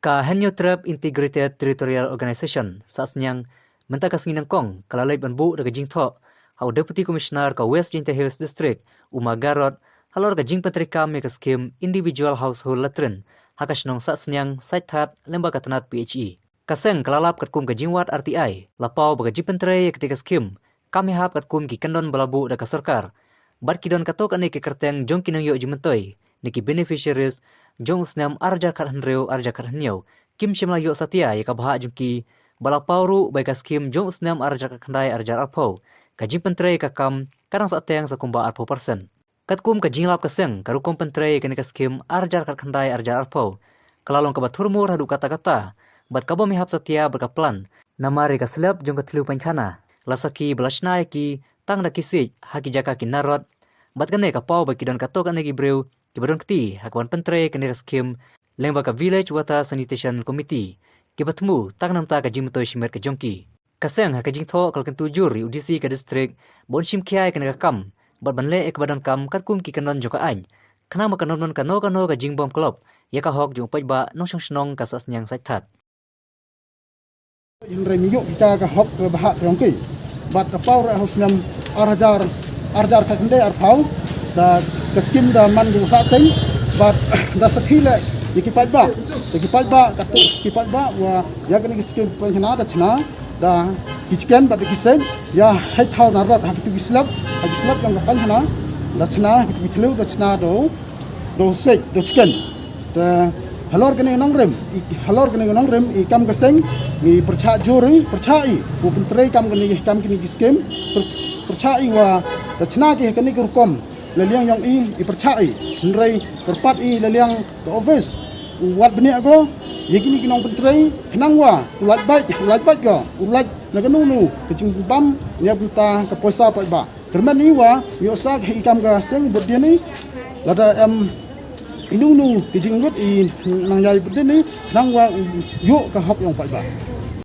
Ka Henyo Trap Integrated Territorial Organization saasnyang mentakas nginangkong kalalay banbu daga jingtho hau Deputy Commissioner ka West Jinta Hills District Uma Garot halor ka jing patrika meka skim individual household latrin hakasnong saasnyang saithat lembaga tanat PHE. Kaseng kalalap katkum ka jingwat RTI lapau baga jipentre ketika skim kami hap katkum ki kandon balabu daga sarkar bat kidon katok ane ke kerteng jong kinang yo jimentoi niki beneficiaries jong usnam arjar karhanreu arjar karhanyau kim shimla yo satia ya kabha jungki balapau bai kaskim jong usnam arjar khandai arjar arpau kajing pentre kakam karang sateng sakumba arpau persen katkum kajing lap kaseng karukom pentre kene kaskim arjar khandai arjar arpau kalalong kabathurmur hadu kata-kata bat kabo mihap satia berkaplan namare kaslap jong katlu pankhana lasaki belasnai ki tang da kisik haki jaka kinarot bat kane kapau baki don katok ane gibreu kibadon kti hakwan pentre kene skim lembaka village water sanitation committee kibatmu tang namta ka jimto shimer ka jongki kaseng haka jingtho kalkan tujur UDC ka district bon shim khiai kene kam bat banle ek badan kam katkum ki kanon joka ain khana ma kanon kano ka jingbom club yaka hok jong pajba nosong snong kasas nyang saithat in remiyuk kita ka hok ke bahak jongki bat kapau ra husnam arjar kakende arpau da keskim da man gu sating bat da sakhile dikipajba katu kipajba wa ya kene keskim penhana da chna da kichken bat kisen ya hai thau narat hakitu gislap yang penhana da chna hakitu githlu da chna do sek do chicken da halor kene nongrem ikam keseng ni percha juri percai bu pentre kam kene kiskem percai wa rachna ki kene kurkom leliang yang i percai nrai perpat i leliang ke office wat beni ago yekini kinong pentre kenang wa ulat bait go ulat naganunu kecing bam nya benta ke poisa pa ba terman ni wa yo sak ikam ga seng bodiani lada inunu kecing gut i nang yai bodiani nang wa yo ka hok yang pa ba